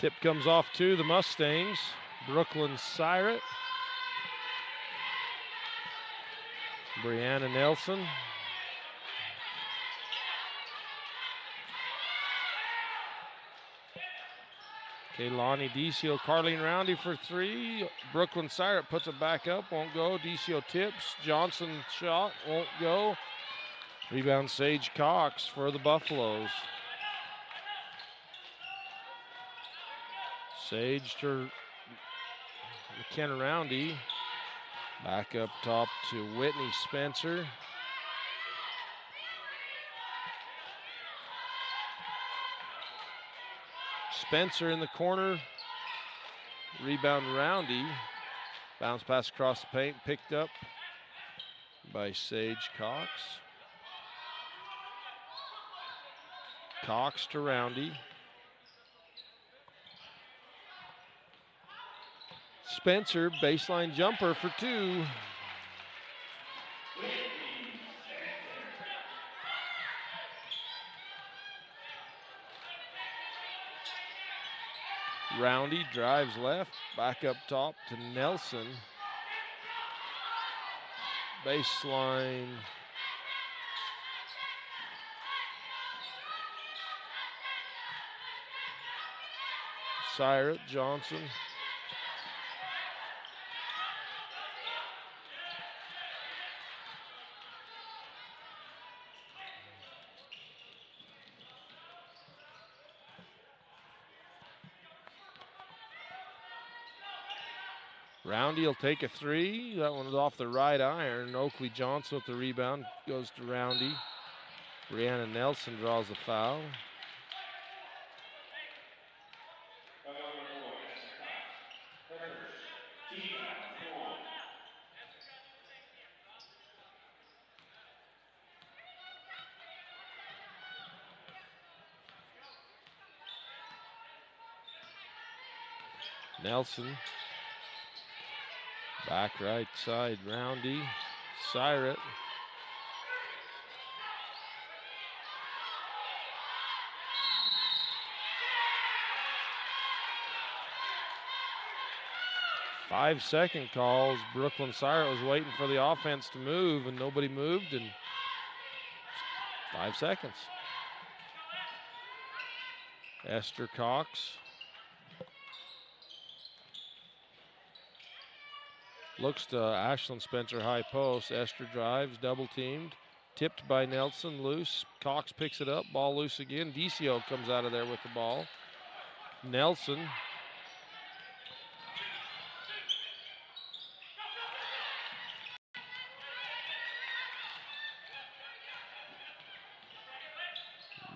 Tip comes off to the Mustangs. Brooklyn Siret. Brianna Nelson. Kaylani Decio, Carlene Roundy for three. Brooklyn Siret puts it back up, won't go. Decio tips. Johnson shot, won't go. Rebound Sage Cox for the Buffaloes. Sage to McKenna Roundy. Back up top to Whitney Spencer. Spencer in the corner. Rebound Roundy. Bounce pass across the paint, picked up by Sage Cox. Cox to Roundy. Spencer, baseline jumper for two. Roundy drives left, back up top to Nelson. Baseline. Siret, Johnson. Roundy will take a three. That one is off the right iron. Oakley Johnson with the rebound. Goes to Roundy. Brianna Nelson draws the foul. Nelson. Back right side, Roundy. Siret. Five-second calls. Brooklyn Siret was waiting for the offense to move, and nobody moved, and 5 seconds. Esther Cox. Looks to Ashlyn Spencer, high post. Esther drives, double teamed. Tipped by Nelson, loose. Cox picks it up, ball loose again. Decio comes out of there with the ball. Nelson.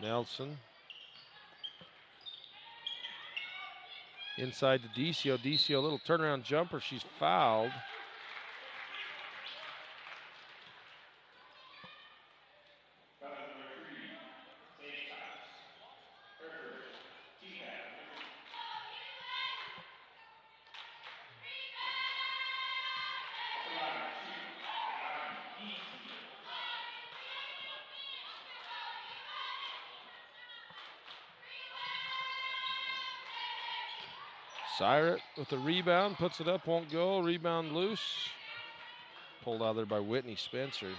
Nelson. Inside to Decio. Decio, a little turnaround jumper. She's fouled. Syrett with the rebound, puts it up, won't go. Rebound loose. Pulled out there by Whitney Spencer.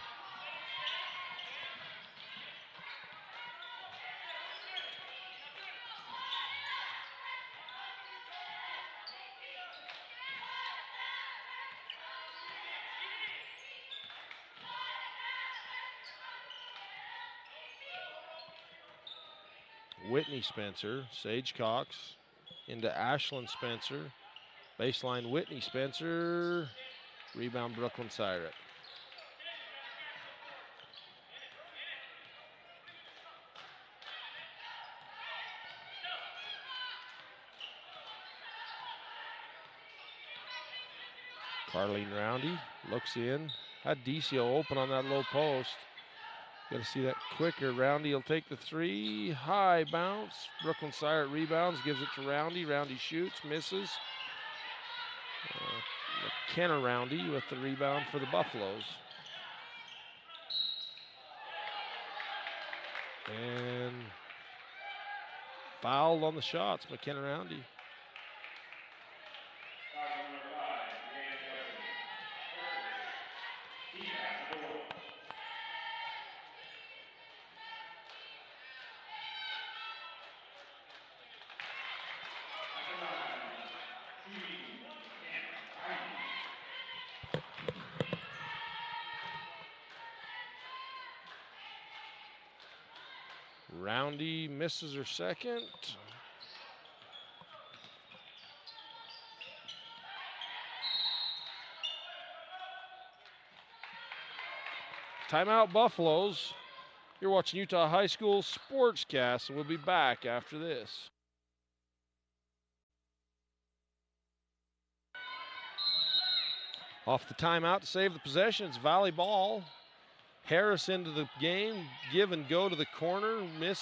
Whitney Spencer, Sage Cox into Ashlyn Spencer. Baseline Whitney Spencer. Rebound Brooklyn Syrett. Carleen Roundy looks in. Had Decio open on that low post. Got to see that quicker. Roundy will take the three. High bounce. Brooklyn Syrett rebounds, gives it to Roundy. Roundy shoots, misses. McKenna Roundy with the rebound for the Buffaloes. And fouled on the shots, McKenna Roundy. Roundy misses her second. Timeout Buffaloes. You're watching Utah High School Sportscast, and we'll be back after this. Off the timeout to save the possession, it's Valley ball. Harris into the game, give and go to the corner, miss.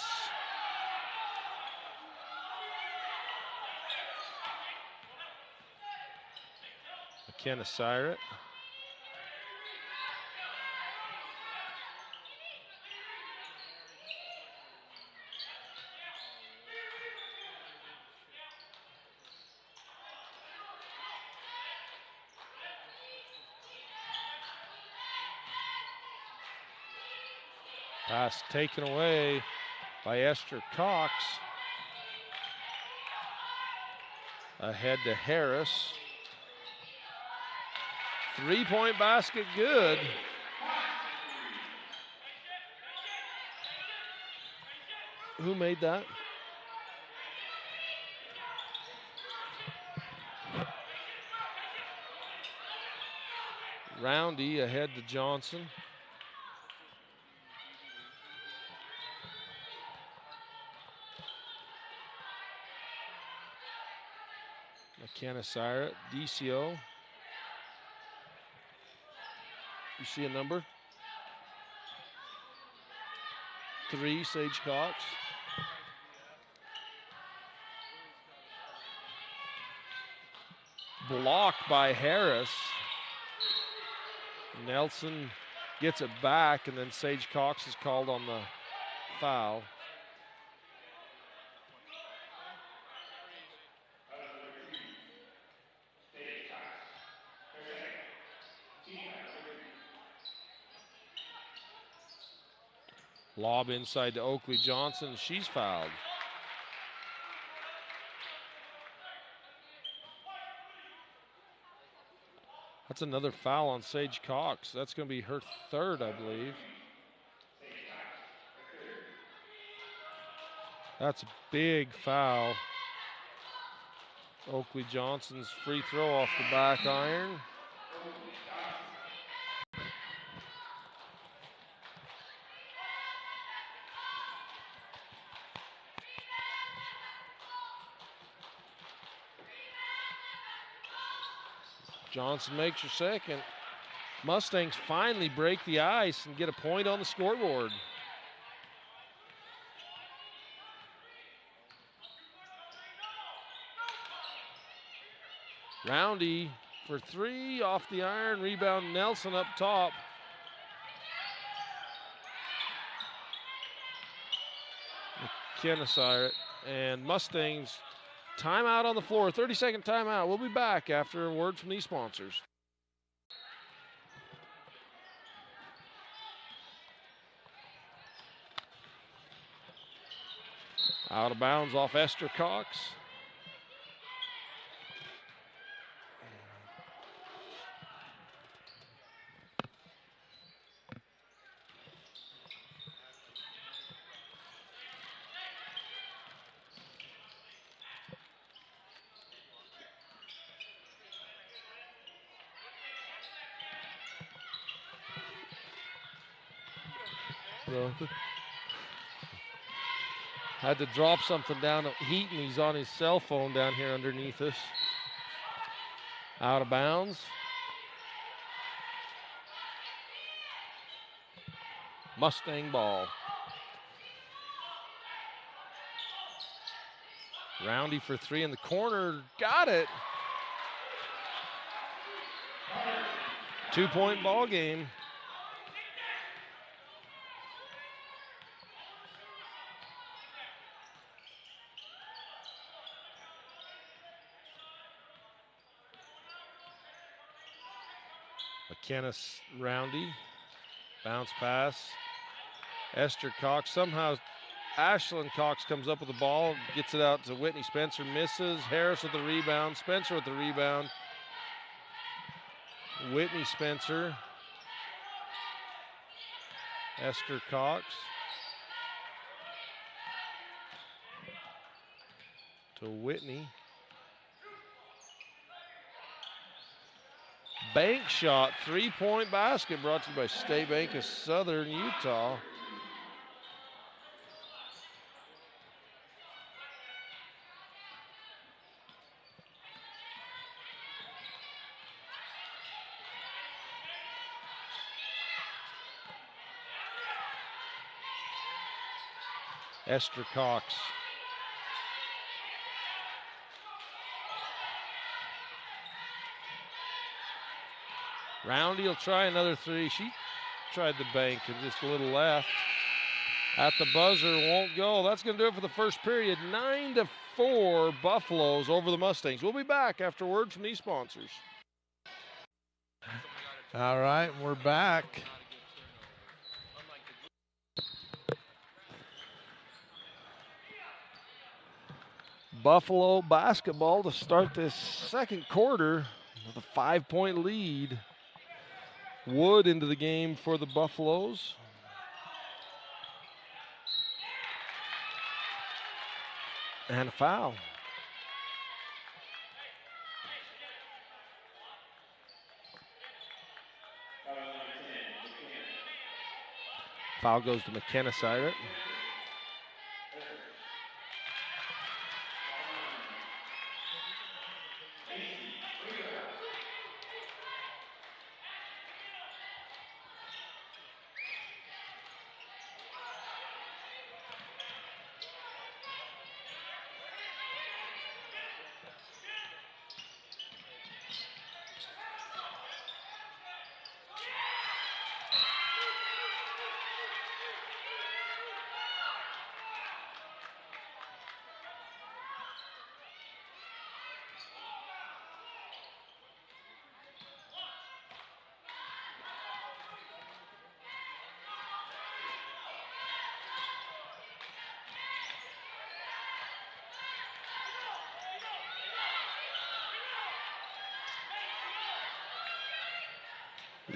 McKenna Syrett. Pass taken away by Esther Cox. Ahead to Harris. Three-point basket good. Who made that? Roundy ahead to Johnson. McKenna Syrett, Decio. You see a number? 3, Sage Cox. Blocked by Harris. Nelson gets it back, and then Sage Cox is called on the foul. Lob inside to Oakley Johnson. She's fouled. That's another foul on Sage Cox. That's going to be her third, I believe. That's a big foul. Oakley Johnson's free throw off the back iron. Johnson makes her second. Mustangs finally break the ice and get a point on the scoreboard. Roundy for 3 off the iron. Rebound Nelson up top. McKenna Syrett, and Mustangs Timeout on the floor, 30-second timeout. We'll be back after a word from these sponsors. Out of bounds off Esther Cox. Had to drop something down at Heaton. He's on his cell phone down here underneath us. Out of bounds. Mustang ball. Roundy for three in the corner. Got it. 2-point ball game. McKenna Roundy. Bounce pass. Esther Cox. Somehow Ashlyn Cox comes up with the ball, gets it out to Whitney Spencer, misses. Harris with the rebound. Spencer with the rebound. Whitney Spencer. Esther Cox. To Whitney. Bank shot, 3-point basket brought to you by State Bank of Southern Utah. Esther Cox. Roundy will try another three. She tried the bank and just a little left. At the buzzer, won't go. That's going to do it for the first period. 9-4 Buffaloes over the Mustangs. We'll be back after word from these sponsors. All right, we're back. Buffalo basketball to start this second quarter with a 5-point lead. Wood into the game for the Buffaloes. And a foul. Foul goes to McKenna Siret.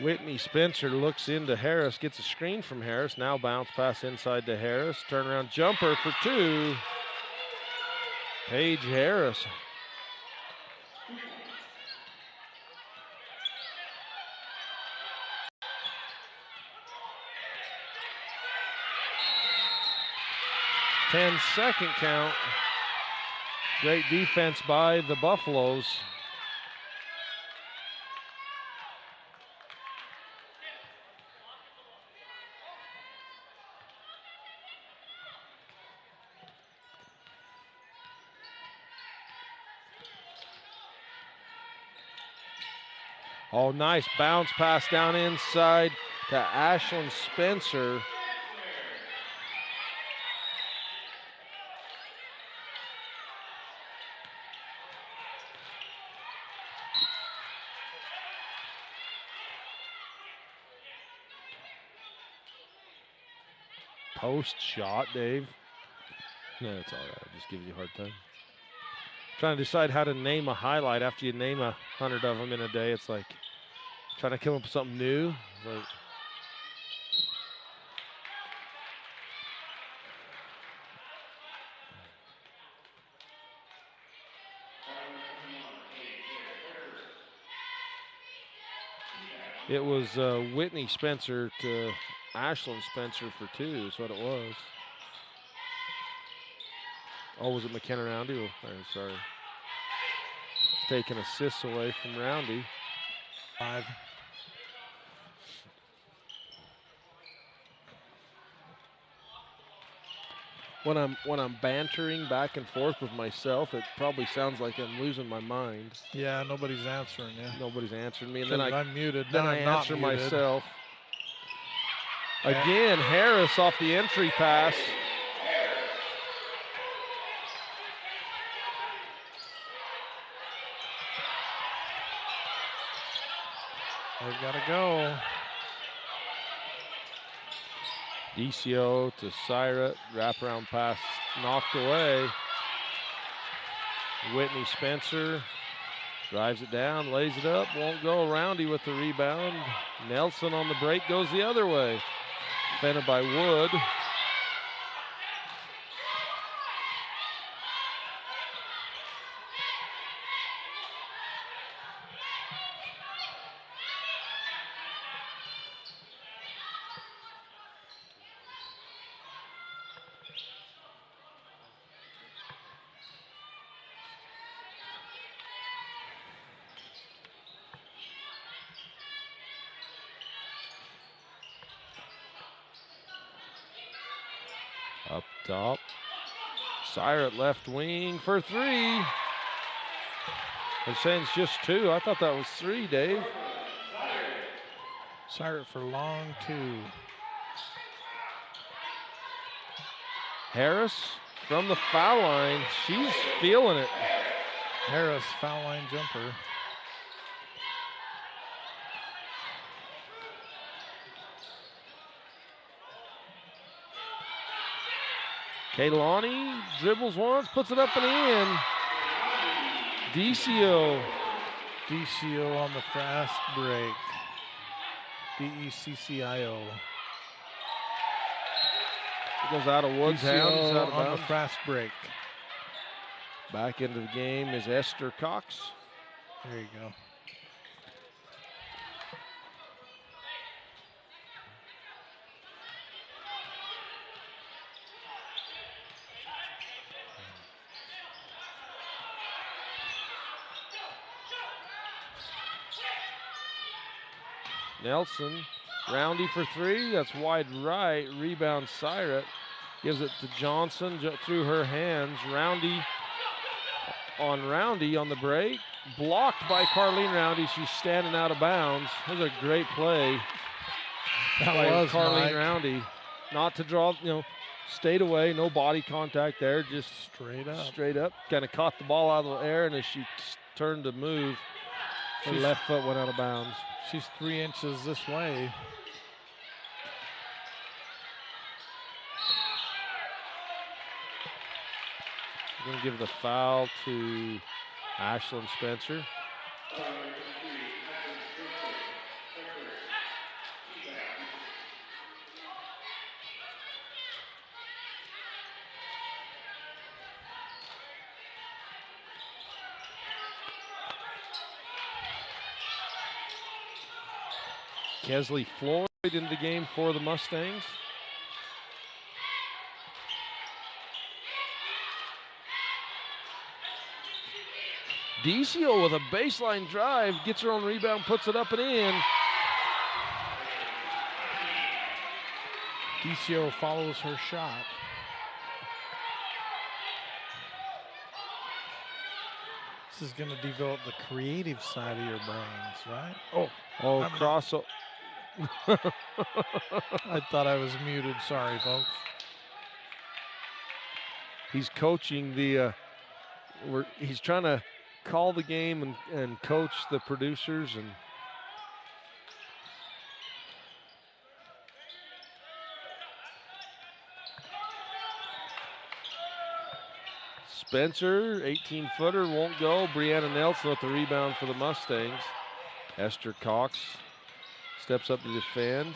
Whitney Spencer looks into Harris, gets a screen from Harris. Now bounce pass inside to Harris. Turnaround jumper for two. Paige Harris. Ten-second count. Great defense by the Buffaloes. Oh, nice bounce pass down inside to Ashlyn Spencer. post shot, Dave. No, it's all right. Just gives you a hard time. Trying to decide how to name a highlight after you name 100 of them in a day. It's like trying to come up with something new. Like, it was Whitney Spencer to Ashland Spencer for 2 is what it was. Oh, was it McKenna Roundy? Oh, I'm sorry. Taking assists away from Roundy. 5. When I'm bantering back and forth with myself, it probably sounds like I'm losing my mind. Yeah, nobody's answering you. Nobody's answering me, and Then then I'm muted. Then Now I I'm not answer muted. myself. Again, Harris off the entry pass. They've got to go. DCO to Syra, wraparound pass knocked away. Whitney Spencer drives it down, lays it up, won't go. Roundy with the rebound. Nelson on the break goes the other way. Defended by Wood. Up top. Syrat left wing for 3. They're saying it's just 2. I thought that was 3, Dave. Syrat for long 2. Harris from the foul line. She's feeling it. Harris, foul line jumper. Kaylani dribbles once, puts it up and in. DCO. DCO on the fast break. DECCIO. It goes out of Wood's hands. Out of on bounds. the fast break. Back into the game is Esther Cox. There you go. Nelson, Roundy for 3. That's wide right. Rebound Syrat. Gives it to Johnson through her hands. Roundy on the break. Blocked by Carleen Roundy. She's standing out of bounds. That was a great play. That was Carleen Mike. Roundy. Not to draw, stayed away. No body contact there. Just straight up. Kind of caught the ball out of the air, and as she turned to move, her left foot went out of bounds. She's 3 inches this way. We're going to give the foul to Ashland Spencer. Kesley Floyd into the game for the Mustangs. DCO with a baseline drive, gets her own rebound, puts it up and in. DCO follows her shot. This is going to develop the creative side of your brains, right? Oh, cross. I thought I was muted. Sorry, folks. He's coaching the. He's trying to call the game and coach the producers and. Spencer, 18-footer, won't go. Brianna Nelson with the rebound for the Mustangs. Esther Cox steps up to defend.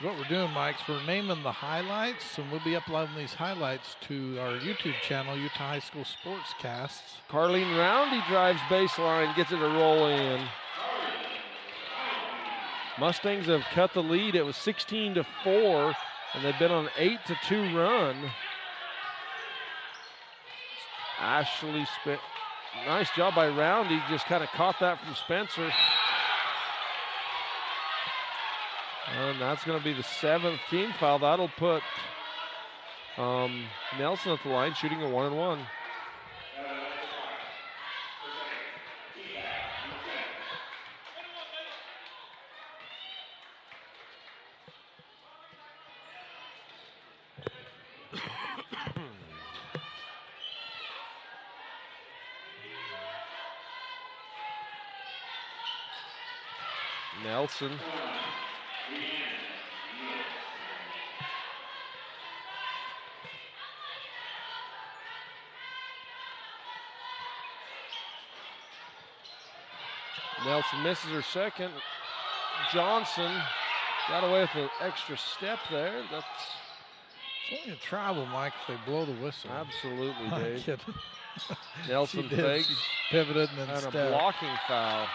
What we're doing, Mike, is we're naming the highlights, and we'll be uploading these highlights to our YouTube channel, Utah High School Sportscasts. Carlene Roundy drives baseline, gets it to roll in. Mustangs have cut the lead. It was 16-4, and they've been on an 8-2 run. Ashley Spence, nice job by Roundy, just kind of caught that from Spencer. And that's going to be the 7th team foul. That'll put Nelson at the line, shooting a 1-and-1. Nelson. Nelson misses her second. Johnson got away with an extra step there. That's It's only a travel, Mike, if they blow the whistle. absolutely, I'm Dave. kidding. Nelson She did. fakes She pivoted and then and a stepped. blocking foul.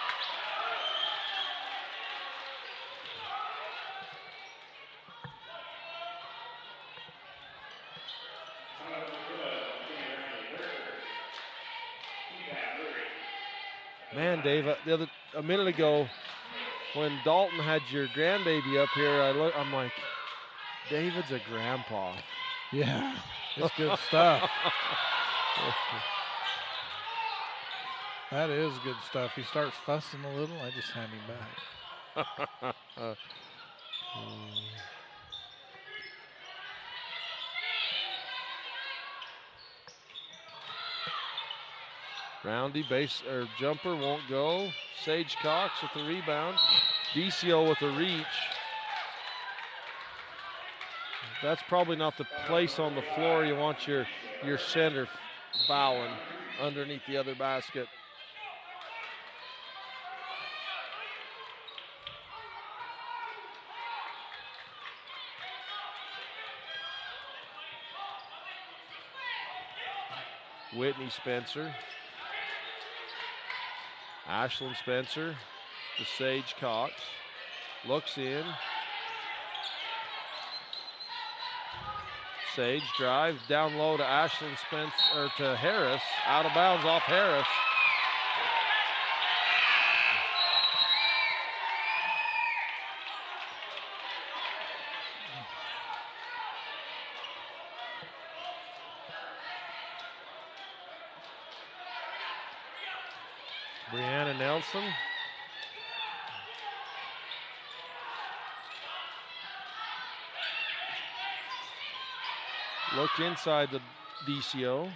Man, Dave, a minute ago, when Dalton had your grandbaby up here, I'm like, David's a grandpa. Yeah, it's good stuff. That is good stuff. He starts fussing a little, I just hand him back. Roundy base or jumper won't go. Sage Cox with the rebound. DCO with the reach. That's probably not the place on the floor you want your center fouling underneath the other basket. Whitney Spencer. Ashlyn Spencer to Sage Cox. Looks in. Sage drives down low to Ashlyn Spencer, or to Harris. Out of bounds off Harris. Brianna Nelson. Look inside the DCO.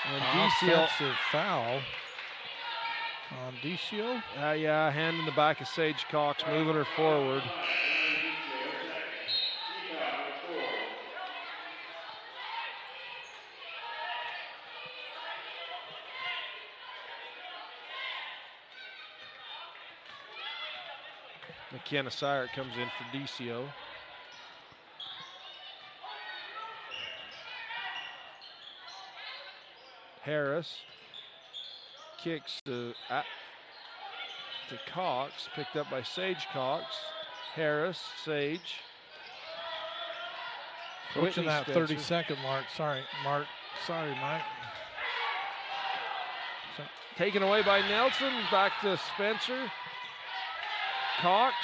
And DCO. Offensive foul on DCO. Yeah, hand in the back of Sage Cox, moving her forward. McKenna Syrett comes in for DCO. Harris kicks to Cox, picked up by Sage Cox. Harris, Sage. Pushing Whitney that Spencer. 30-second mark. Sorry, Mark. Sorry, Mike. Taken away by Nelson, back to Spencer. Cox,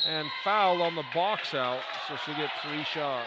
and fouled on the box out, so she'll get 3 shots.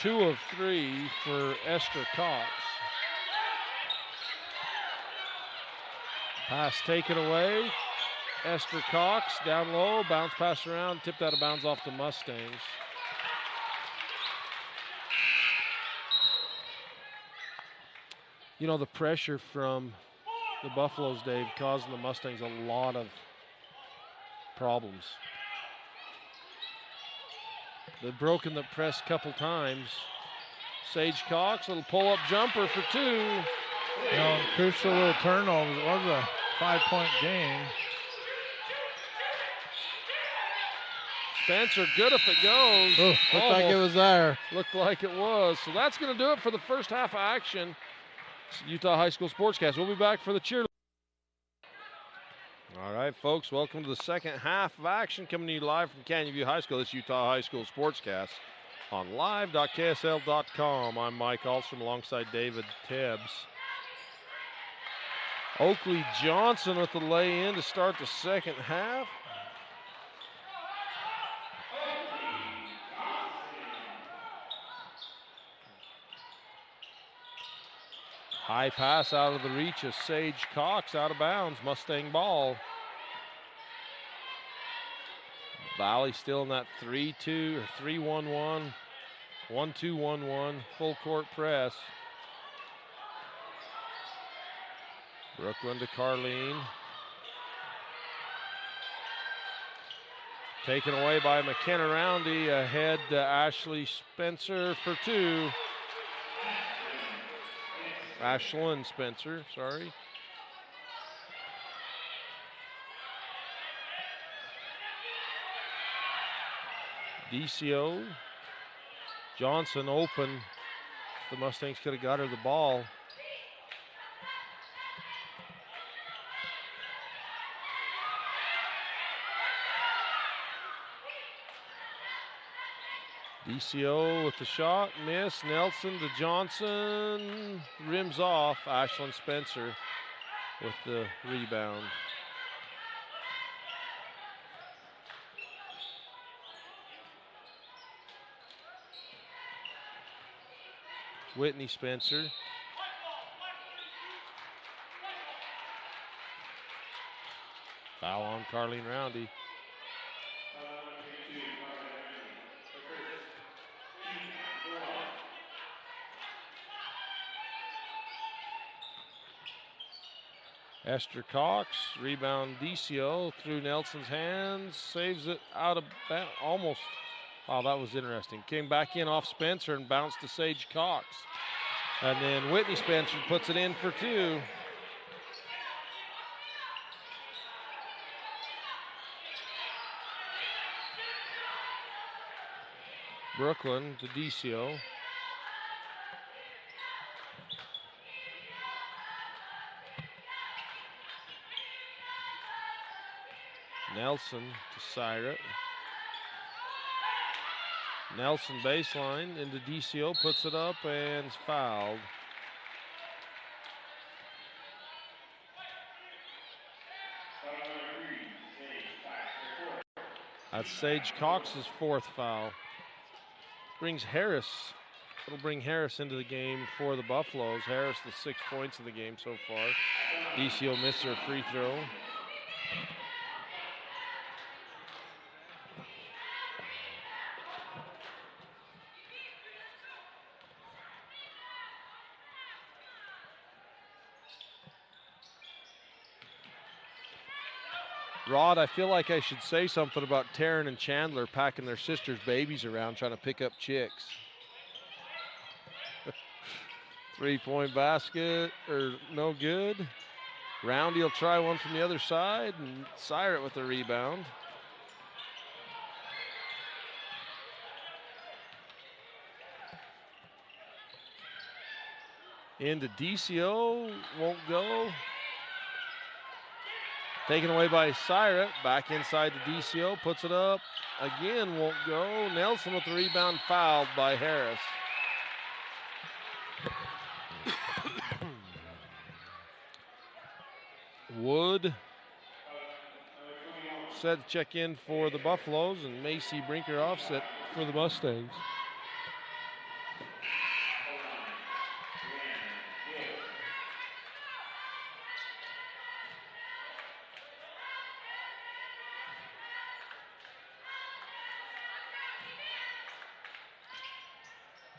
2 of 3 for Esther Cox. Pass taken away. Esther Cox down low, bounce pass around, tipped out of bounds off the Mustangs. You know, the pressure from the Buffaloes, Dave, causing the Mustangs a lot of problems. They've broken the press a couple times. Sage Cox, little pull-up jumper for 2. You know, crucial little turnovers. It was a 5-point game. Spencer, good if it goes. Oh, looked like it was there. Looked like it was. So that's going to do it for the first half of action. It's Utah High School Sportscast. We'll be back for the cheerleading. All right, folks, welcome to the second half of action, coming to you live from Canyon View High School. This is Utah High School Sportscast on live.ksl.com. I'm Mike Alstrom alongside David Tebbs. Oakley Johnson with the lay-in to start the second half. High pass out of the reach of Sage Cox, out of bounds, Mustang ball. Valley still in that 3-2 or 3-1-1, 1-2-1-1, full court press. Brooklyn to Carleen. Taken away by McKenna Roundy, ahead to Ashley Spencer for 2. Ashlyn Spencer, sorry. DCO. Johnson open. The Mustangs could have got her the ball. DCO with the shot, miss. Nelson to Johnson, rims off. Ashlyn Spencer with the rebound. Whitney Spencer. Foul on Carleen Roundy. Esther Cox, rebound DCO through Nelson's hands, saves it out of bounds, almost. Wow, that was interesting. Came back in off Spencer and bounced to Sage Cox. And then Whitney Spencer puts it in for 2. Brooklyn to DCO. Nelson to Syrat. Nelson baseline into DCO, puts it up and is fouled. That's Sage Cox's 4th foul. Brings Harris. It'll bring Harris into the game for the Buffaloes. Harris the 6 points in the game so far. DCO missed her free throw. Rod, I feel like I should say something about Taryn and Chandler packing their sisters' babies around trying to pick up chicks. 3-point basket, or no good. Roundy will try one from the other side, and Syrat with the rebound. Into DCO, won't go. Taken away by Syrat, back inside the DCO, puts it up, again won't go. Nelson with the rebound, fouled by Harris. Wood set to check in for the Buffaloes, and Macy Brinker offset for the Mustangs.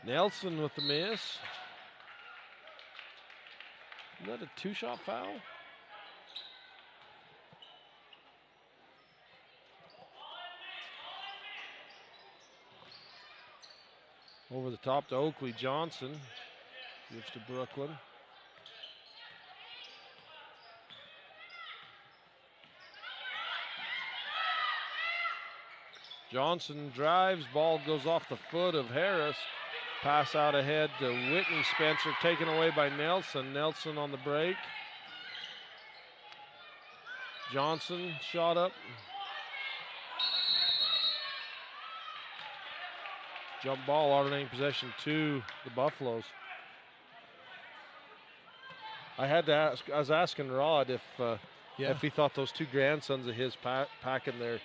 Nelson with the miss. Is that a two-shot foul? Over the top to Oakley. Johnson gives to Brooklyn. Johnson drives, ball goes off the foot of Harris. Pass out ahead to Whitney Spencer, taken away by Nelson. Nelson on the break. Johnson shot up. Jump ball, alternating possession to the Buffaloes. I had to ask, I was asking Rod if he thought those two grandsons of his packing their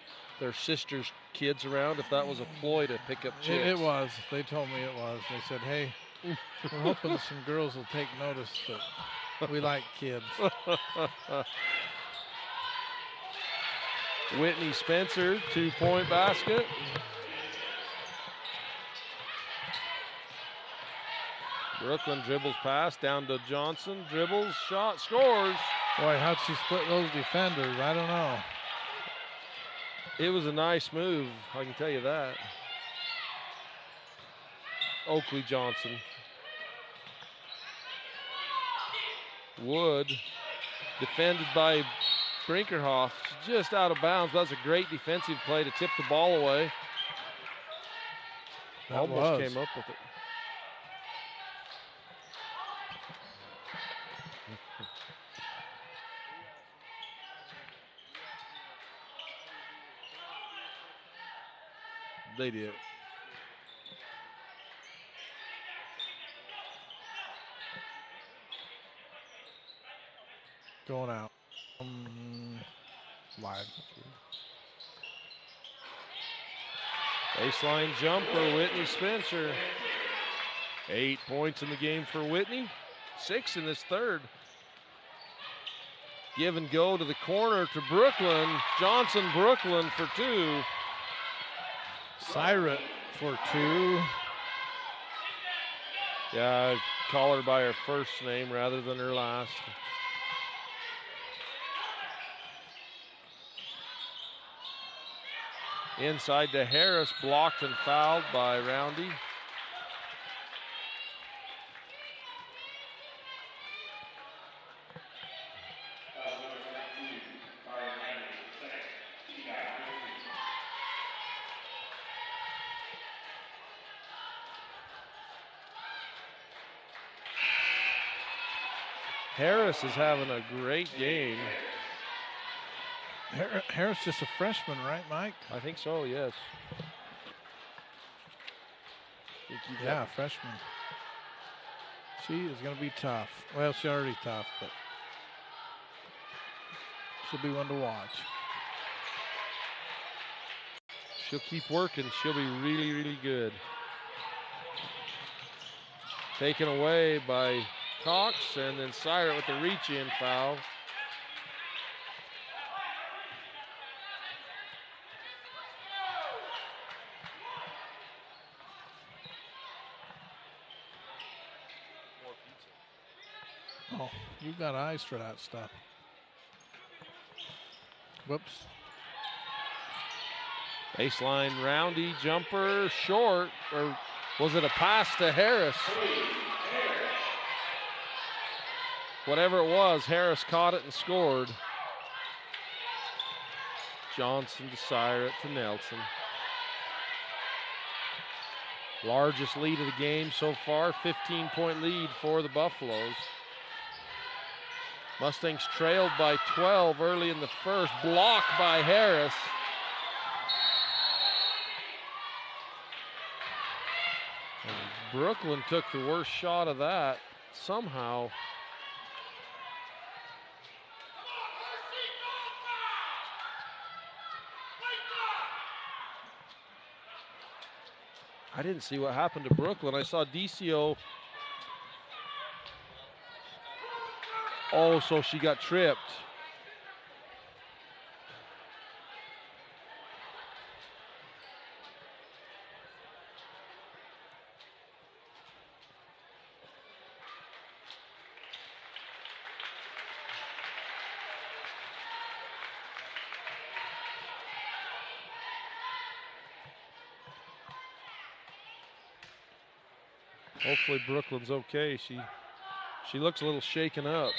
sister's kids around, if that was a ploy to pick up chicks. It was. They told me it was. They said, hey, we're hoping some girls will take notice that we like kids. Whitney Spencer, 2-point basket. Brooklyn dribbles pass down to Johnson. Dribbles, shot, scores. Boy, how'd she split those defenders? I don't know. It was a nice move, I can tell you that. Oakley Johnson. Wood, defended by Brinkerhoff, just out of bounds. That's a great defensive play to tip the ball away. Almost came up with it. They did. Going out. Live. Baseline jumper, Whitney Spencer. 8 points in the game for Whitney. 6 in this third. Give and go to the corner to Brooklyn. Johnson, Brooklyn for 2. Syrat for 2. Yeah, I call her by her first name rather than her last. Inside to Harris, blocked and fouled by Roundy. Harris is having a great game. Harris just a freshman, right, Mike? I think so, yes. Yeah, freshman. She is going to be tough. Well, she's already tough, but she'll be one to watch. She'll keep working. She'll be really, really good. Taken away by Cox, and then Syrat with the reach-in foul. Oh, you've got eyes for that stuff. Whoops. Baseline Roundy, jumper, short, or was it a pass to Harris? Whatever it was, Harris caught it and scored. Johnson to Syrat to Nelson. Largest lead of the game so far, 15-point lead for the Buffaloes. Mustangs trailed by 12 early in the first, blocked by Harris. And Brooklyn took the worst shot of that somehow. I didn't see what happened to Brooklyn. I saw DCO. Oh, so she got tripped. Hopefully Brooklyn's okay. She looks a little shaken up.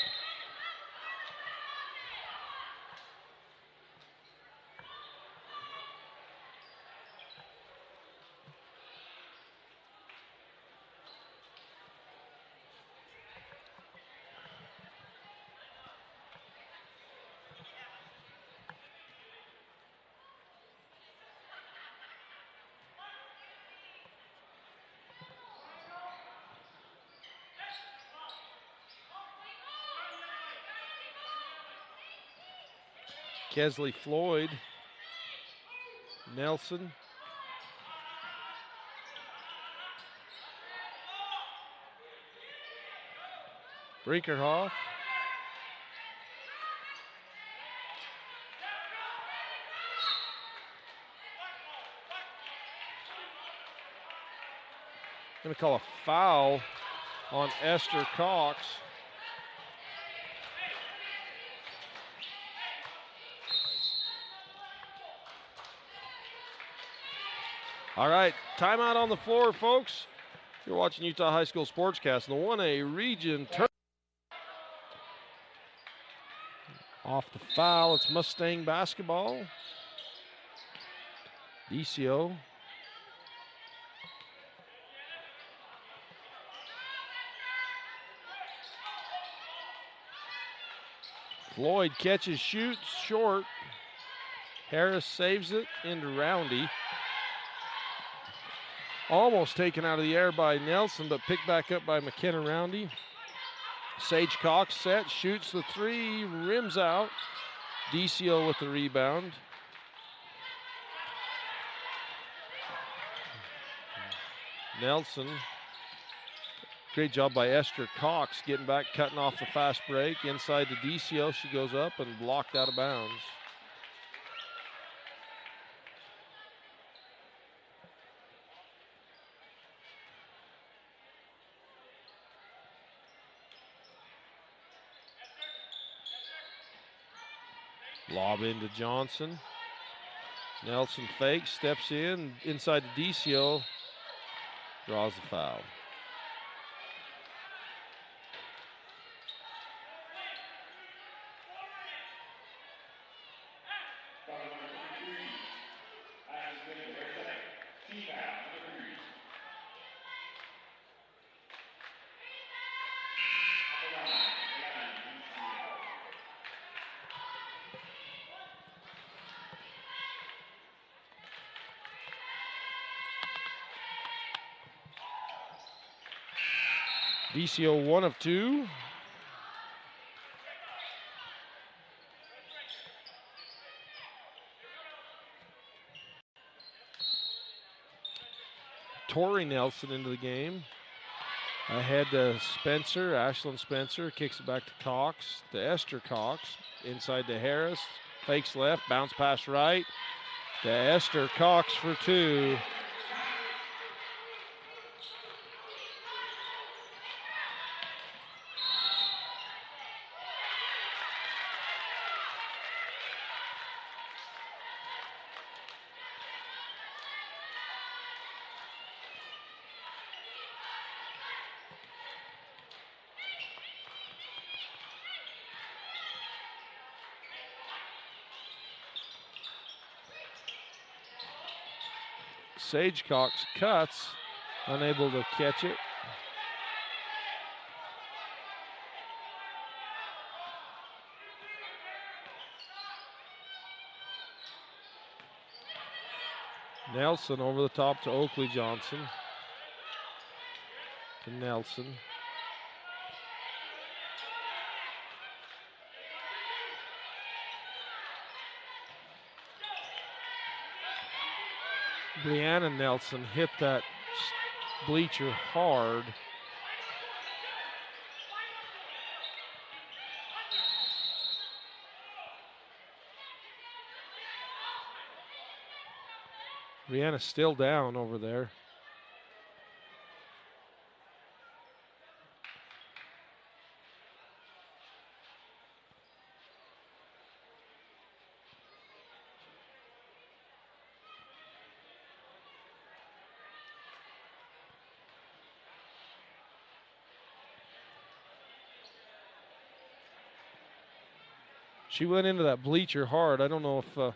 Kesley Floyd, Nelson. Brinkerhoff. Going to call a foul on Esther Cox. All right, timeout on the floor, folks. You're watching Utah High School Sportscast in the 1A region. Off the foul, it's Mustang basketball. DCO. Floyd catches, shoots, short. Harris saves it into Roundy. Almost taken out of the air by Nelson, but picked back up by McKenna Roundy. Sage Cox set, shoots the three, rims out. DCO with the rebound. Nelson. Great job by Esther Cox getting back, cutting off the fast break. Inside the DCO, she goes up and blocked out of bounds. Lob into Johnson. Nelson fakes, steps in, inside the DCO, draws the foul. DCO 1 of 2. Tori Nelson into the game. Ahead to Spencer, Ashlyn Spencer, kicks it back to Cox, to Esther Cox, inside to Harris, fakes left, bounce pass right, to Esther Cox for 2. Sage Cox cuts, unable to catch it. Nelson over the top to Oakley Johnson. To Nelson. Brianna Nelson hit that bleacher hard. Brianna's still down over there. She went into that bleacher hard. I don't know if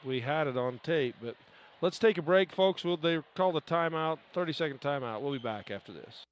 we had it on tape, but let's take a break, folks. They call the timeout, 30-second timeout. We'll be back after this.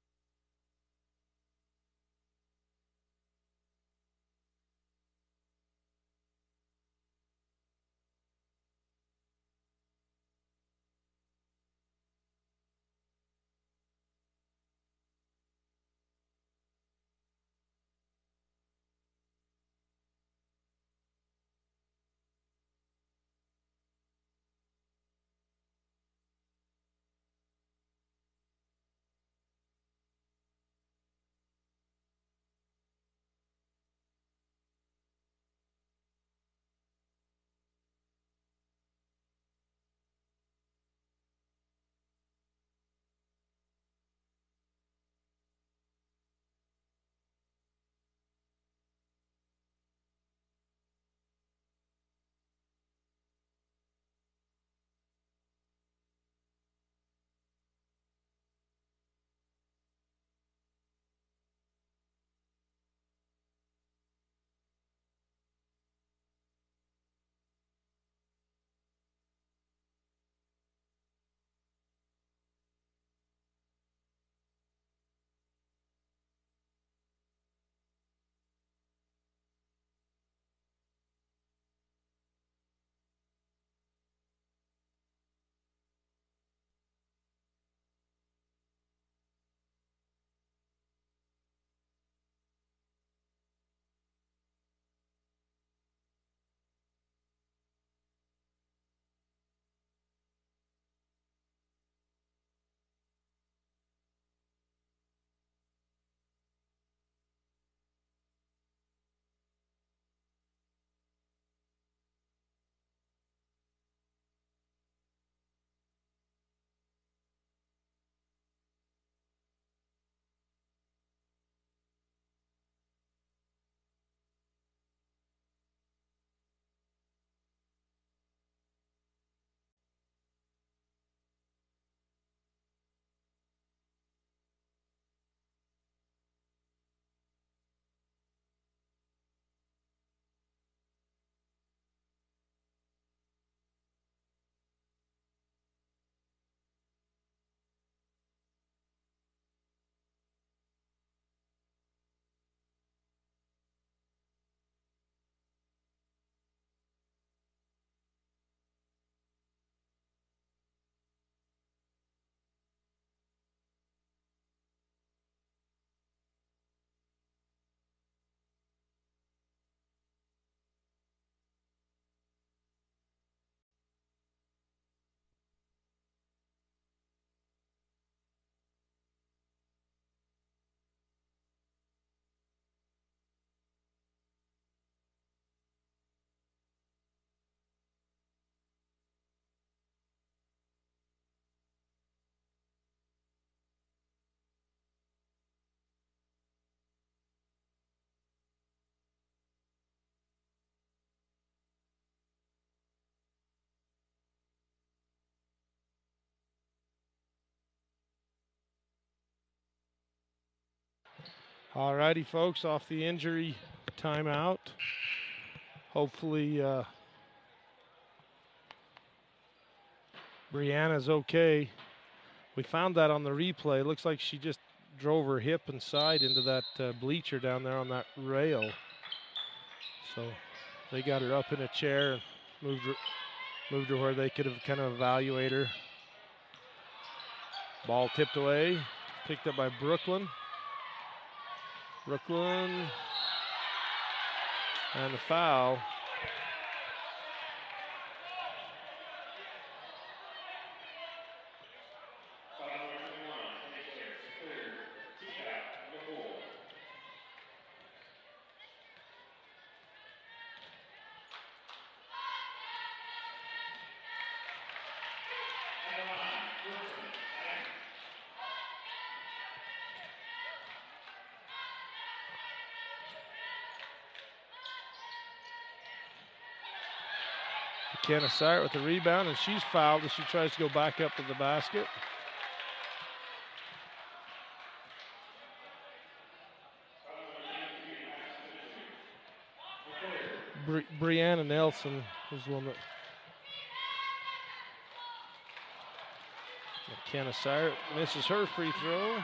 All righty, folks, off the injury timeout. Hopefully, Brianna's okay. We found that on the replay. Looks like she just drove her hip and side into that bleacher down there on that rail. So they got her up in a chair and moved her where they could have kind of evaluate her. Ball tipped away, picked up by Brooklyn. Brooklyn and the foul. McKenna Sire with the rebound, and she's fouled as she tries to go back up to the basket. Brianna Nelson was the one that. McKenna Sire misses her free throw.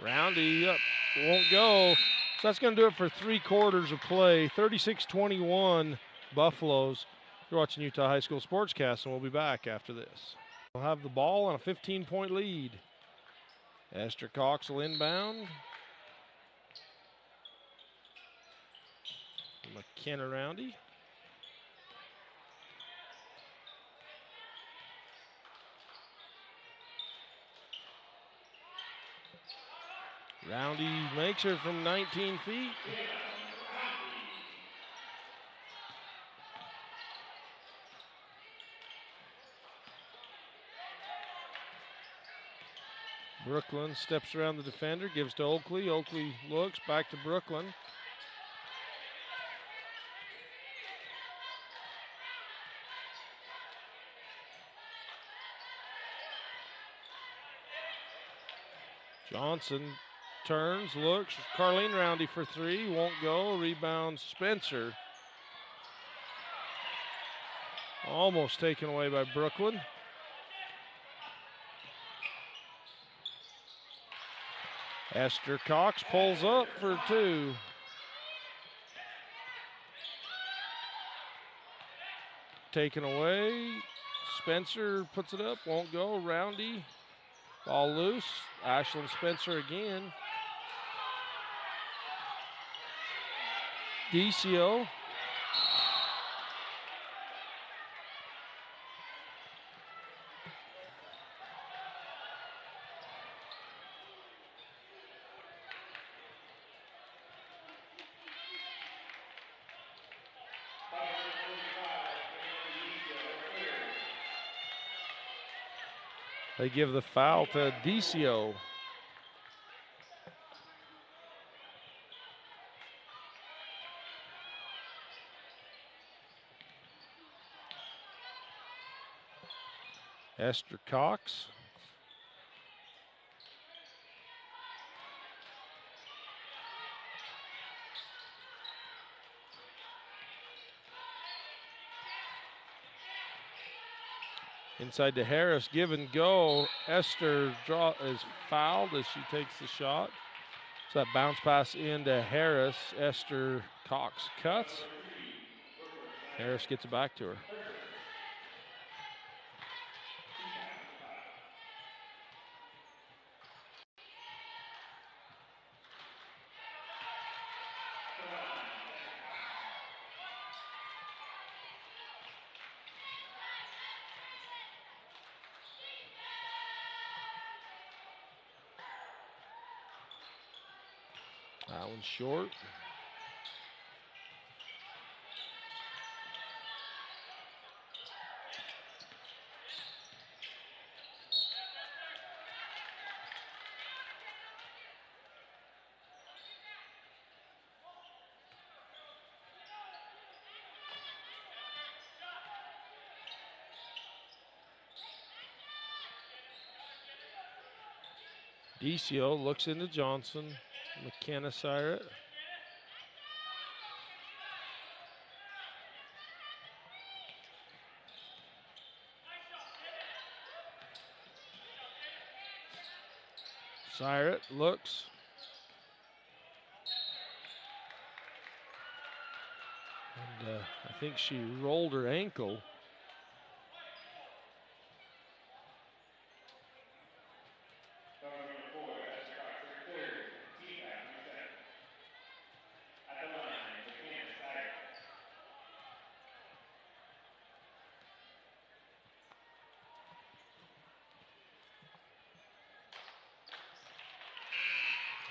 Roundy up, won't go. So that's going to do it for 3 quarters of play. 36-21 Buffaloes. You're watching Utah High School Sportscast, and we'll be back after this. We'll have the ball on a 15-point lead. Esther Cox will inbound. McKenna Roundy. Roundy makes her from 19 feet. Brooklyn steps around the defender, gives to Oakley. Oakley looks back to Brooklyn. Johnson turns, looks. Carleen Roundy for 3, won't go. Rebound Spencer. Almost taken away by Brooklyn. Esther Cox pulls up for 2. Taken away. Spencer puts it up, won't go. Roundy. Ball loose. Ashlyn Spencer again. DCO. They give the foul to DCO. Esther Cox. Inside to Harris, give and go. Esther is fouled as she takes the shot. So that bounce pass into Harris. Esther Cox cuts. Harris gets it back to her. That one's short. DCO looks into Johnson. McKenna Sire. Sire looks. And I think she rolled her ankle.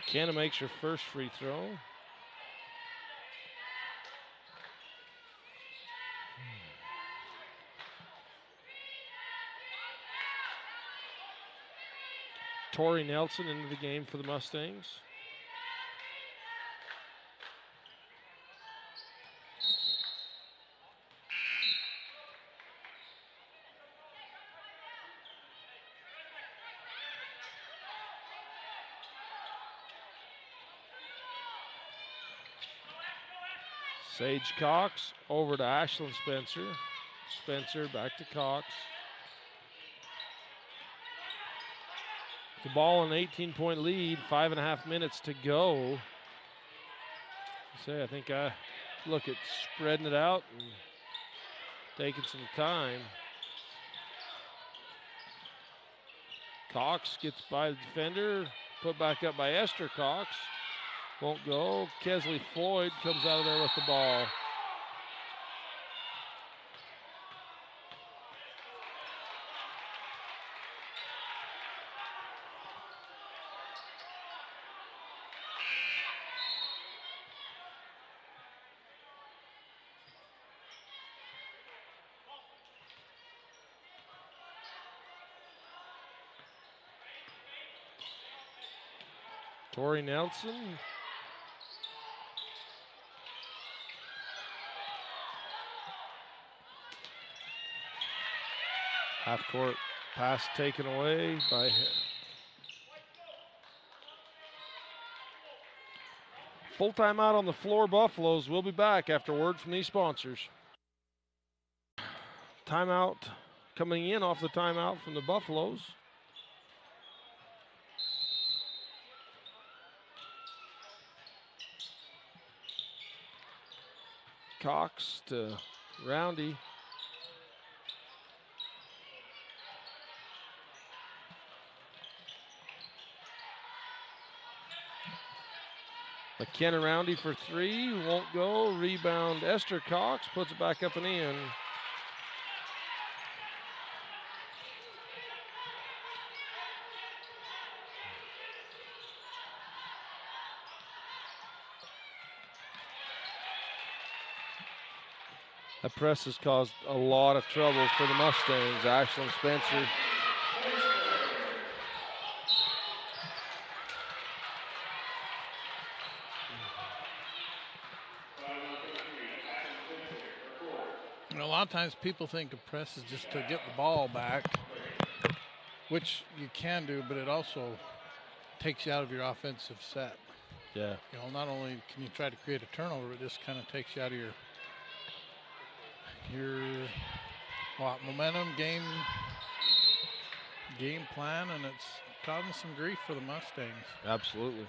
McKenna makes her first free throw. Tori Nelson into the game for the Mustangs. Sage Cox over to Ashlyn Spencer. Spencer back to Cox. The ball an 18-point lead, 5.5 minutes to go. I think I look at spreading it out and taking some time. Cox gets by the defender, put back up by Esther Cox. Won't go. Kesley Floyd comes out of there with the ball. Tori Nelson. Half-court pass taken away by full timeout on the floor. Buffaloes. We'll be back after word from these sponsors. Timeout coming in off the timeout from the Buffaloes. Cox to Roundy. McKenna Roundy for three, won't go. Rebound Esther Cox, puts it back up and in. That press has caused a lot of trouble for the Mustangs. Ashlyn Spencer. You know, a lot of times people think a press is just to get the ball back, which you can do, but it also takes you out of your offensive set. Yeah. You know, not only can you try to create a turnover, it just kind of takes you out of your momentum, game plan, and it's causing some grief for the Mustangs. Absolutely.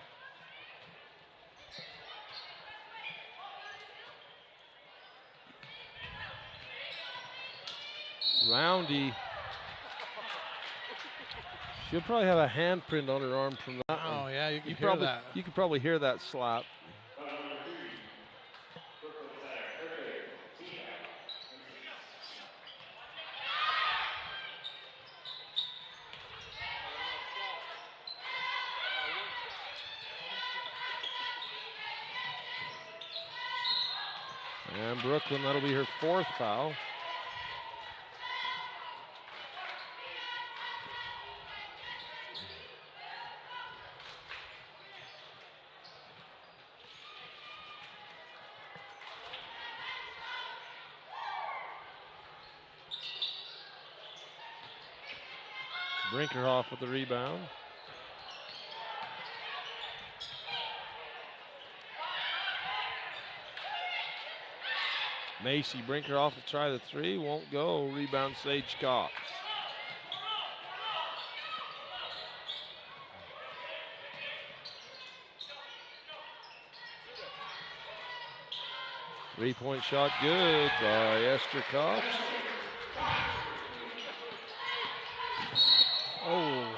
Roundy. She'll probably have a handprint on her arm from that. Oh, yeah, you can hear that. You could probably hear that slap. And Brooklyn, that'll be her fourth foul. Brinkerhoff with the rebound. Macy Brinkerhoff will try the three, won't go. Rebound Sage Cox. Three-point shot good by Esther Cox. Oh.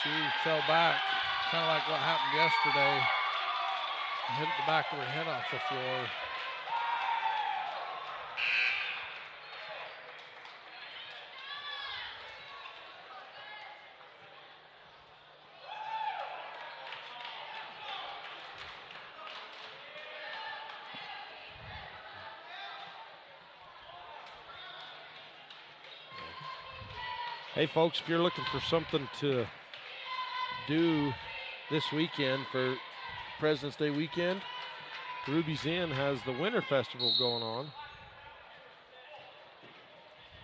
She fell back, kind of like what happened yesterday. Hit the back of her head off the floor. Hey folks, if you're looking for something to do this weekend for President's Day weekend, Ruby's Inn has the Winter Festival going on.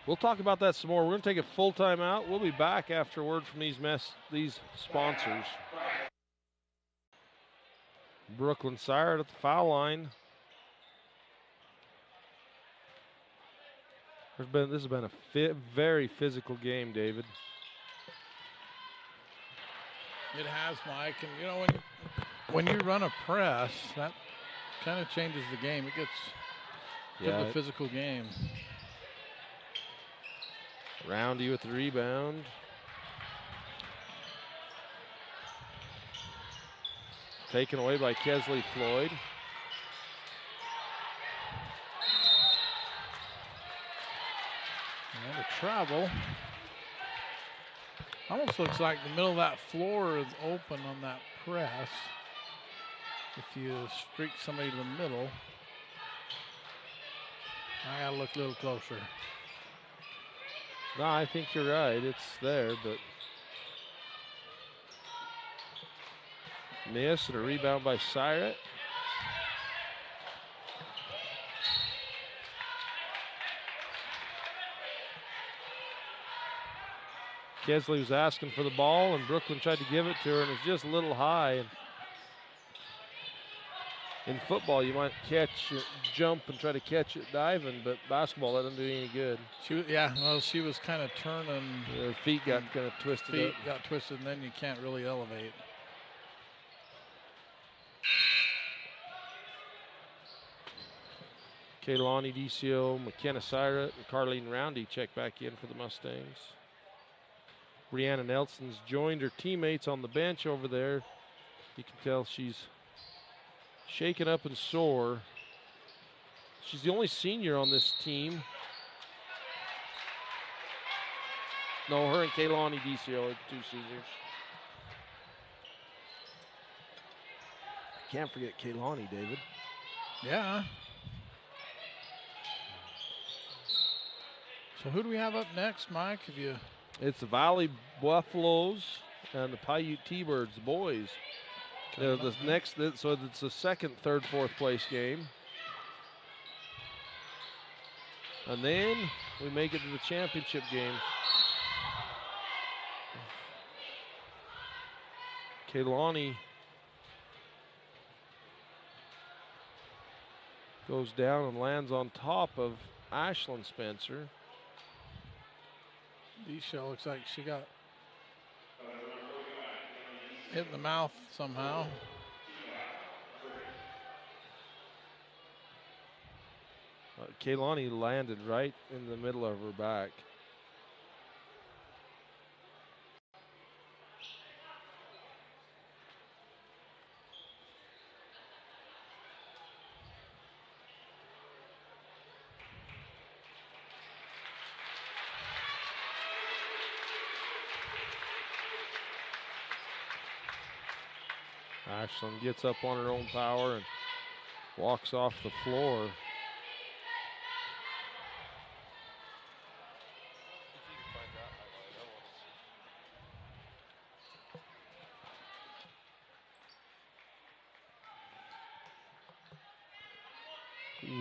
We'll talk about that some more. We're going to take a full time out. We'll be back after word from these sponsors. Brooklyn Sired at the foul line. This has been a very physical game, David. It has, Mike, and you know when you run a press, that kind of changes the game. It gets a physical game. Roundy with the rebound. Taken away by Kesley Floyd. And a travel. Almost looks like the middle of that floor is open on that press. If you streak somebody to the middle. I gotta look a little closer. No, I think you're right. It's there, but miss and a rebound by Siret. Kesley was asking for the ball, and Brooklyn tried to give it to her, and it's just a little high. And in football, you might jump and try to catch it diving, but basketball, that doesn't do any good. She was kind of turning. Her feet got kind of twisted up. Got twisted, and then you can't really elevate. Kaylani DCO, McKenna Siret, and Carlene Roundy check back in for the Mustangs. Brianna Nelson's joined her teammates on the bench over there. You can tell she's shaken up and sore. She's the only senior on this team. No, her and Kaylani DCO are two seniors. Can't forget Kaylani, David. Yeah. So who do we have up next, Mike? It's the Valley Buffaloes and the Paiute T-Birds, the boys. So it's the second, third, fourth place game. And then we make it to the championship game. Kaylani goes down and lands on top of Ashlyn Spencer. Desha looks like she got hit in the mouth somehow. Kaylani landed right in the middle of her back. Ashlyn gets up on her own power and walks off the floor.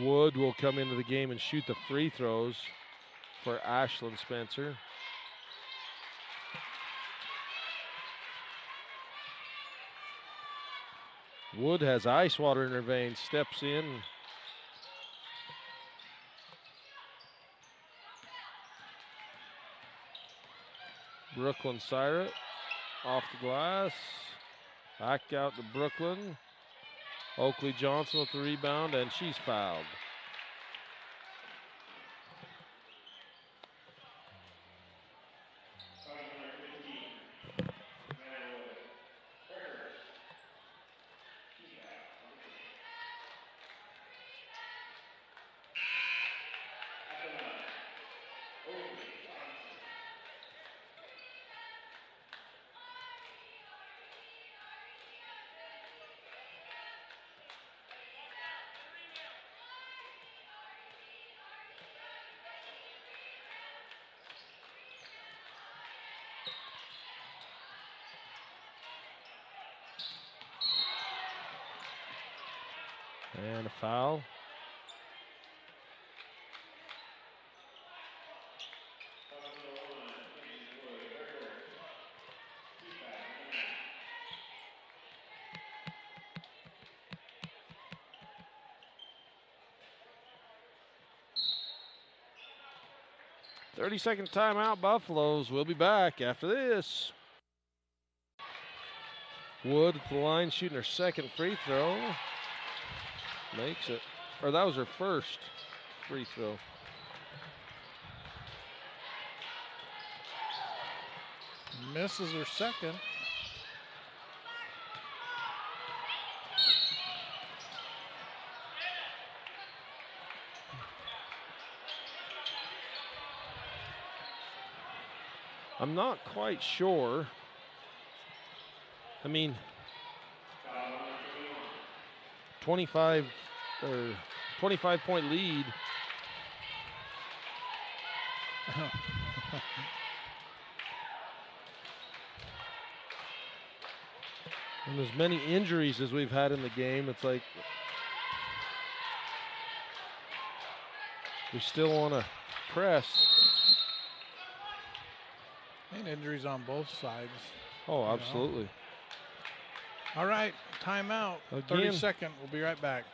Wood will come into the game and shoot the free throws for Ashlyn Spencer. Wood has ice water in her veins, steps in. Brooklyn Siret off the glass. Back out to Brooklyn. Oakley Johnson with the rebound, and she's fouled. And a foul. 30-second timeout, Buffaloes. We'll be back after this. Wood at the line shooting her second free throw. Makes it. Or that was her first free throw. Misses her second. I'm not quite sure. I mean, 25 point lead. And as many injuries as we've had in the game, it's like we still want to press. And injuries on both sides. Oh, absolutely. All right, timeout. 30-second. We'll be right back.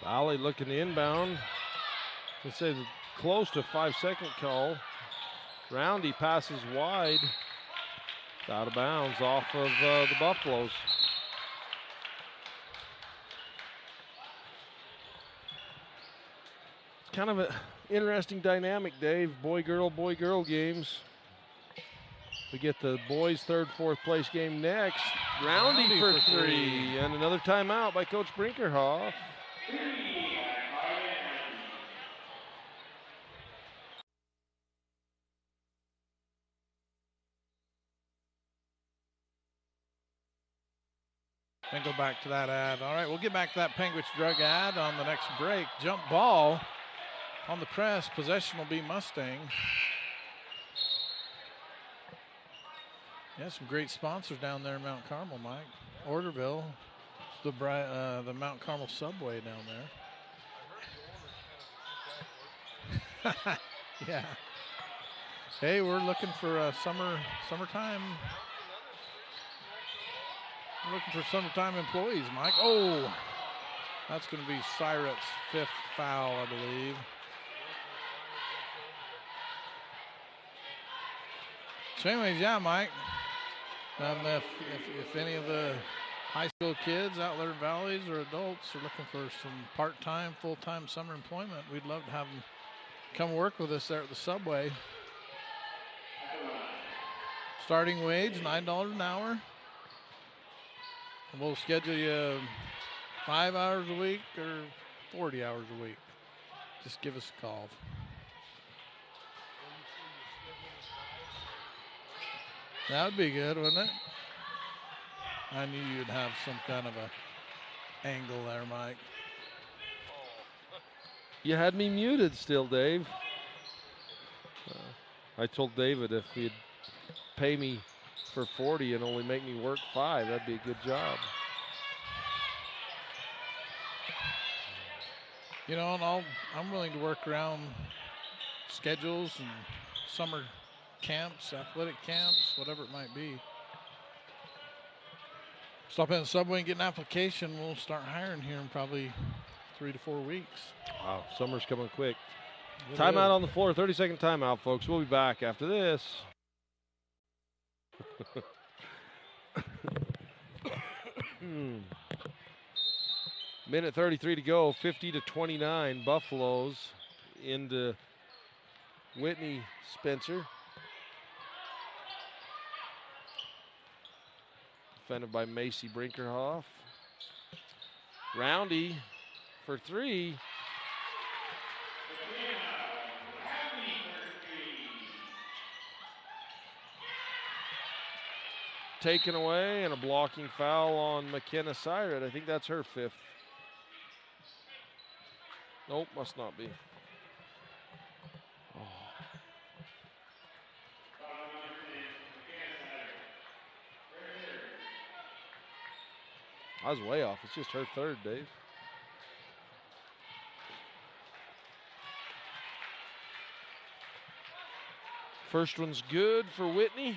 Valley looking to inbound. They say close to 5-second call. Roundy passes wide. Out of bounds off of the Buffaloes. It's kind of an interesting dynamic, Dave. Boy-girl games. We get the boys' third, fourth place game next. Roundy for three. And another timeout by Coach Brinkerhoff. And go back to that ad. All right, we'll get back to that Penguich Drug ad on the next break. Jump ball on the press. Possession will be Mustang. Yeah, some great sponsors down there in Mount Carmel, Mike. Orderville, the Mount Carmel subway down there. Yeah. Hey, we're looking for summertime. We're looking for summertime employees, Mike. Oh, that's going to be Syrett's fifth foul, I believe. So anyways, yeah, Mike. If any of the high school kids out there in Valleys or adults are looking for some part-time, full-time summer employment, we'd love to have them come work with us there at the subway. Starting wage, $9 an hour. And we'll schedule you 5 hours a week or 40 hours a week. Just give us a call. That would be good, wouldn't it? I knew you'd have some kind of a angle there, Mike. You had me muted still, Dave. I told David if he'd pay me for 40 and only make me work 5, that'd be a good job. You know, and I'm willing to work around schedules and summer camps, athletic camps, whatever it might be. Stop in the subway and get an application. We'll start hiring here in probably 3 to 4 weeks. Wow, summer's coming quick. Timeout on the floor, 30-second timeout, folks. We'll be back after this. Minute 33 to go, 50-29. Buffaloes into Whitney Spencer. Defended by Macy Brinkerhoff. Roundy for 3. Taken away and a blocking foul on McKenna Syrett. I think that's her 5th. Nope, must not be. Oh. I was way off. It's just her 3rd, Dave. First one's good for Whitney.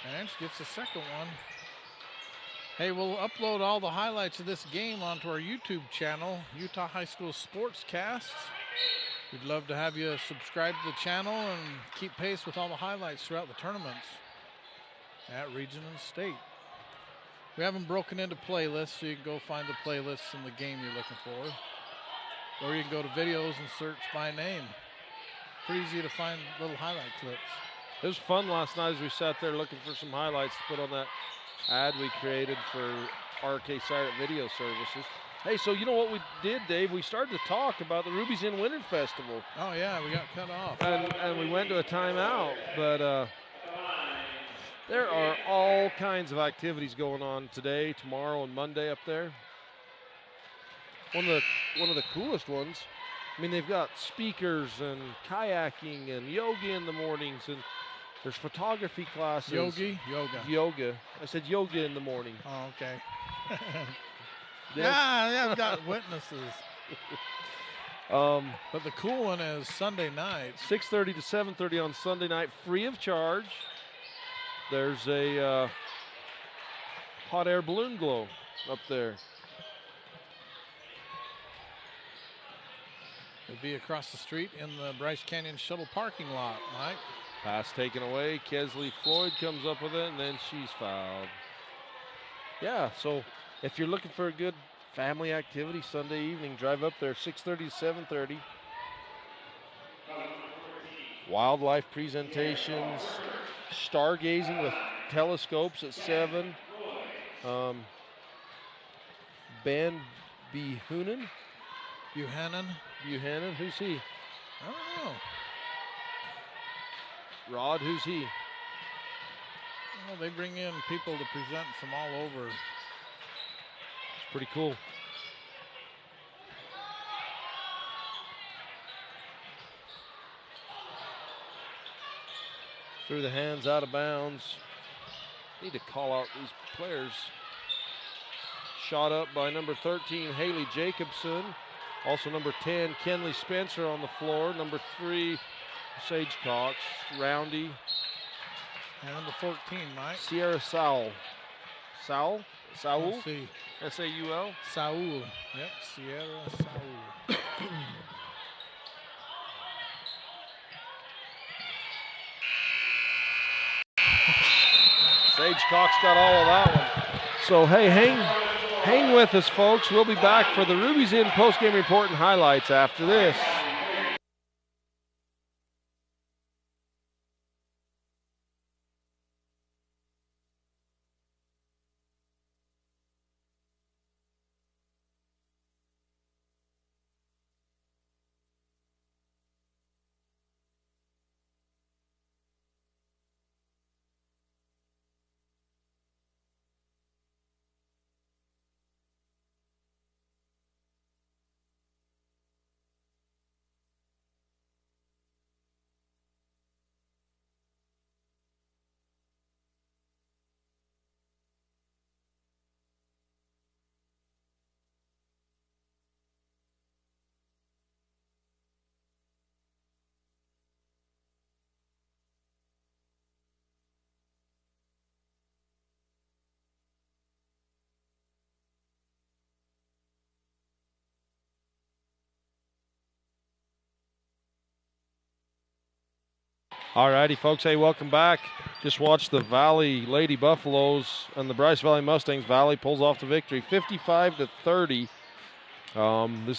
Bench gets the second one. Hey, we'll upload all the highlights of this game onto our YouTube channel, Utah High School Sportscasts. We'd love to have you subscribe to the channel and keep pace with all the highlights throughout the tournaments at region and state. We have them broken into playlists, so you can go find the playlists in the game you're looking for. Or you can go to videos and search by name. Pretty easy to find little highlight clips. It was fun last night as we sat there looking for some highlights to put on that ad we created for RK Siret Video Services. Hey, so you know what we did, Dave? We started to talk about the Ruby's Inn Winter Festival. Oh, yeah, we got cut off. And we went to a timeout, but there are all kinds of activities going on today, tomorrow, and Monday up there. One of the coolest ones. I mean, they've got speakers and kayaking and yoga in the mornings, and there's photography classes. Yoga. I said yoga in the morning. Oh, okay. Yeah, I've got witnesses. But the cool one is Sunday night. 6:30 to 7:30 on Sunday night, free of charge. There's a hot air balloon glow up there. It'll be across the street in the Bryce Canyon Shuttle parking lot, Mike. Pass taken away. Kesley Floyd comes up with it, and then she's fouled. Yeah, so if you're looking for a good family activity Sunday evening, drive up there, 6:30 to 7:30. Wildlife presentations, stargazing with telescopes at 7. Ben Buchanan, who's he? I don't know. Rod, who's he? Well, they bring in people to present from all over. It's pretty cool. Through the hands, out of bounds. Need to call out these players. Shot up by number 13, Haley Jacobson. Also number 10, Kenley Spencer on the floor. Number 3, Sage Cox. Roundy. And number 14, Mike. Sierra Saul. Saul? Let's see. S-A-U-L? Saul. Yep, Sierra Saul. Sage Cox got all of that one. So, hey, hang with us, folks. We'll be back for the Ruby's Inn postgame report and highlights after this. All righty, folks. Hey, welcome back. Just watched the Valley Lady Buffaloes and the Bryce Valley Mustangs. Valley pulls off the victory, 55-30. This